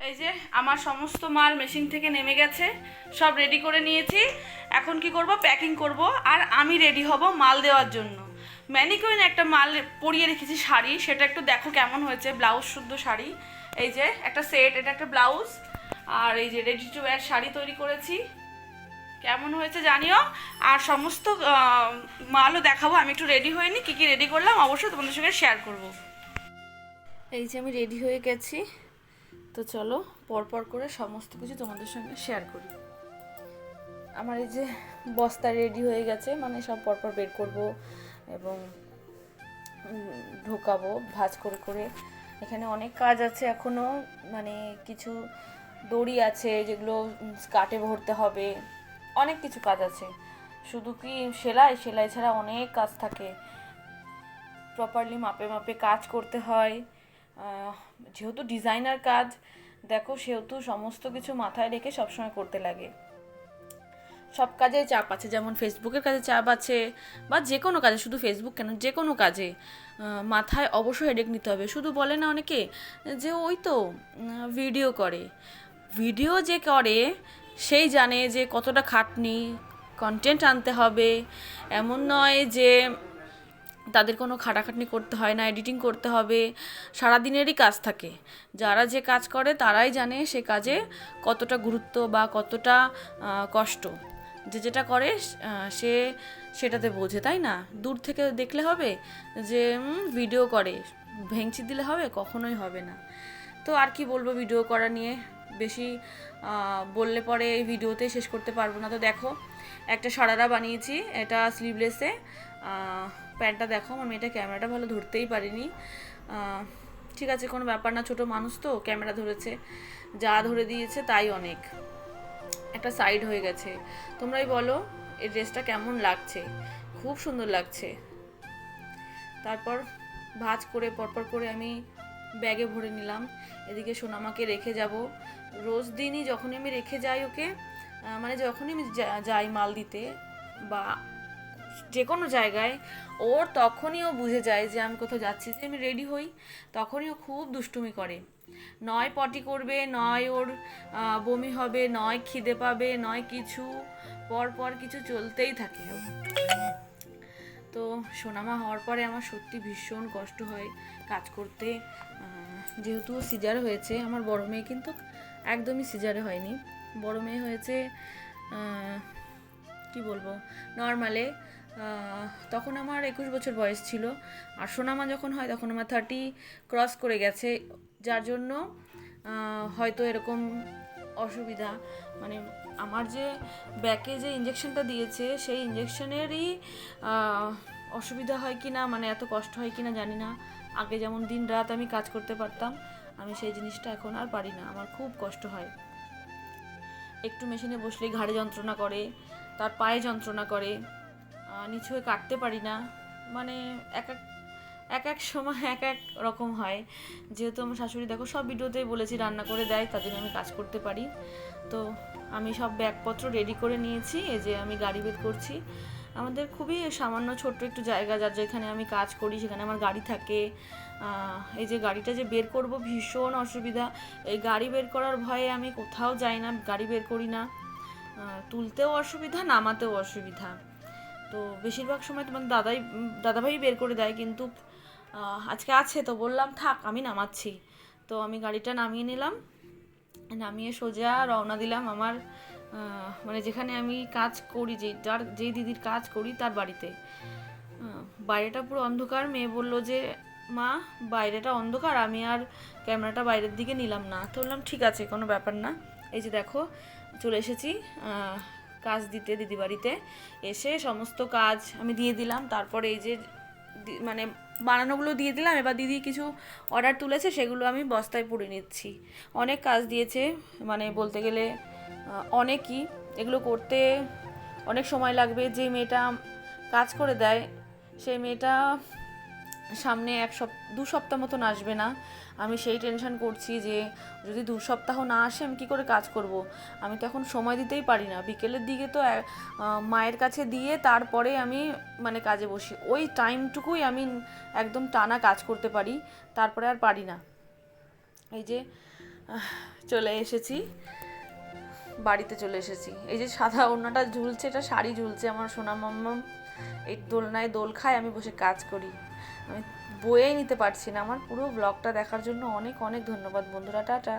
এই যে আমার সমস্ত মাল মেশিন থেকে নেমে গেছে, সব রেডি করে নিয়েছি। এখন কি করব, প্যাকিং করব, আর আমি রেডি হব মাল দেওয়ার জন্য। ম্যানিকুইন একটা মাল পরিয়ে রেখেছি শাড়ি, সেটা একটু দেখো কেমন হয়েছে। ব্লাউজ শুদ্ধ শাড়ি, এই যে একটা সেট, এটা একটা ব্লাউজ, আর এই যে রেডি টু ওয়্যার শাড়ি তৈরি করেছি। কেমন হয়েছে জানিও। আর সমস্ত মালও দেখাবো। আমি একটু রেডি হইনি, কী কী রেডি করলাম অবশ্যই তোমাদের সঙ্গে শেয়ার করব। এই যে আমি রেডি হয়ে গেছি, তো চলো পরপর করে সমস্ত কিছু তোমাদের সঙ্গে শেয়ার করি। আমার এই যে বস্তা রেডি হয়ে গেছে, মানে সব পরপর বের করব এবং ঢোকাবো ভাঁজ করে করে। এখানে অনেক কাজ আছে এখনও, মানে কিছু দড়ি আছে যেগুলো স্কার্টে ভরতে হবে, অনেক কিছু কাজ আছে। শুধু কি সেলাই সেলাই ছাড়া অনেক কাজ থাকে, প্রপারলি মাপে মাপে কাজ করতে হয়। যেহেতু ডিজাইনার কাজ দেখো, সেহেতু সমস্ত কিছু মাথায় রেখে সবসময় করতে লাগে। সব কাজে চাপ আছে, যেমন ফেসবুকের কাজে চাপ আছে, বা যে কোনো কাজে, শুধু ফেসবুক কেন, যে কোনো কাজে মাথায় অবশ্যই হেডেক নিতে হবে। শুধু বলে না অনেকে যে ওই তো ভিডিও করে, ভিডিও যে করে সেই জানে যে কতটা খাটনি, কন্টেন্ট আনতে হবে। এমন নয় যে তাদের কোনো খাটাখাটনি করতে হয় না, এডিটিং করতে হবে, সারাদিনেরই কাজ থাকে। যারা যে কাজ করে তারাই জানে সে কাজে কতটা গুরুত্ব বা কতটা কষ্ট। যে যেটা করে সে সেটাতে বোঝে, তাই না? দূর থেকে দেখলে হবে যে ভিডিও করে, ভেঙচি দিলে হবে? কখনোই হবে না। তো আর কি বলবো ভিডিও করা নিয়ে, বেশি বললে পরে এই ভিডিওতে শেষ করতে পারবো না। তো দেখো, একটা সারারা বানিয়েছি, এটা স্লিভলেসে। প্যান্টটা দেখো, আমার মেয়েটা ক্যামেরাটা ভালো ধরতেই পারিনি। ঠিক আছে, কোনো ব্যাপার না, ছোটো মানুষ তো, ক্যামেরা ধরেছে, যা ধরে দিয়েছে তাই অনেক। একটা সাইড হয়ে গেছে। তোমরাই বলো এই ড্রেসটা কেমন লাগছে? খুব সুন্দর লাগছে। তারপর ভাঁজ করে পরপর করে আমি ব্যাগে ভরে নিলাম। এদিকে সোনামাকে রেখে যাব। রোজ দিনই যখনই আমি রেখে যাই ওকে, মানে যখনই আমি যাই মাল দিতে বা যে কোনো জায়গায়, ওর তখনই ও বুঝে যায় যে আমি কোথাও যাচ্ছি, যে আমি রেডি হই, তখনই ও খুব দুষ্টুমি করে। নয় পটি করবে, নয় ওর বমি হবে, নয় খিদে পাবে, নয় কিছু, পর পর কিছু চলতেই থাকে। তো সোনামা হওয়ার পরে আমার সত্যি ভীষণ কষ্ট হয় কাজ করতে। যেহেতু সিজার হয়েছে, আমার বড় মেয়ে কিন্তু একদমই সিজারে হয়নি, বড় মেয়ে হয়েছে কি বলবো নর্মালে। তখন আমার 21 বছর বয়স ছিল, আর সোনামা যখন হয় তখন আমার 30 ক্রস করে গেছে, যার জন্য হয়তো এরকম অসুবিধা। মানে আমার যে ব্যাকে যে ইঞ্জেকশনটা দিয়েছে, সেই ইঞ্জেকশনেরই অসুবিধা হয় কি না, মানে এত কষ্ট হয় কি না জানি না। আগে যেমন দিন রাত আমি কাজ করতে পারতাম, আমি সেই জিনিসটা এখন আর পারি না, আমার খুব কষ্ট হয়। একটু মেশিনে বসলেই ঘাড়ে যন্ত্রণা করে, তার পায়ে যন্ত্রণা করে, নিচু হয়ে কাটতে পারি না। মানে এক এক এক এক সময় এক এক রকম হয়। যেহেতু আমার শাশুড়ি দেখো সব ভিডিওতেই বলেছি রান্না করে দেয়, তার জন্য আমি কাজ করতে পারি। তো আমি সব ব্যাগপত্র রেডি করে নিয়েছি, এই যে আমি গাড়ি বের করছি। আমাদের খুবই সামান্য ছোট্ট একটু জায়গা, যার যেখানে আমি কাজ করি সেখানে আমার গাড়ি থাকে। এই যে গাড়িটা যে বের করব ভীষণ অসুবিধা, এই গাড়ি বের করার ভয়ে আমি কোথাও যাই না, গাড়ি বের করি না। তুলতেও অসুবিধা, নামাতেও অসুবিধা। তো বেশিরভাগ সময় তোমার দাদাভাই বের করে দেয়, কিন্তু আজকে আছে তো বললাম থাক আমি নামাচ্ছি। তো আমি গাড়িটা নামিয়ে নিলাম, নামিয়ে সোজা রওনা দিলাম আমার মানে যেখানে আমি কাজ করি, যেই দিদির কাজ করি তার বাড়িতে। বাইরেটা পুরো অন্ধকার, মেয়ে বললো যে মা বাইরেটা অন্ধকার, আমি আর ক্যামেরাটা বাইরের দিকে নিলাম না। তো বললাম ঠিক আছে, কোনো ব্যাপার না। এই যে দেখো চলে এসেছি কাজ দিতে দিদি বাড়িতে। এসে সমস্ত কাজ আমি দিয়ে দিলাম, তারপরে এই যে মানে বানানোগুলো দিয়ে দিলাম। এবার দিদি কিছু অর্ডার তুলেছে, সেগুলো আমি বস্তায় পুরে নিচ্ছি। অনেক কাজ দিয়েছে, মানে বলতে গেলে অনেকই। এগুলো করতে অনেক সময় লাগবে। যে মেয়েটা কাজ করে দেয় সেই মেয়েটা সামনে 2 সপ্তাহ মতন আসবে না। আমি সেই টেনশন করছি যে যদি 2 সপ্তাহ না আসে আমি কী করে কাজ করব। আমি তো এখন সময় দিতেই পারি না, বিকেলের দিকে তো মায়ের কাছে দিয়ে তারপরে আমি মানে কাজে বসি, ওই টাইমটুকুই আমি একদম টানা কাজ করতে পারি, তারপরে আর পারি না। এই যে চলে এসেছি, বাড়িতে চলে এসেছি। এই যে সাদা ওড়নাটা ঝুলছে, এটা শাড়ি ঝুলছে আমার সোনা মাম্মাম। এই দোলনায় দোল খায়, আমি বসে কাজ করি। আমি বয়েই নিতে পারছি না। আমার পুরো ব্লগটা দেখার জন্য অনেক অনেক ধন্যবাদ বন্ধুরা, টাটা।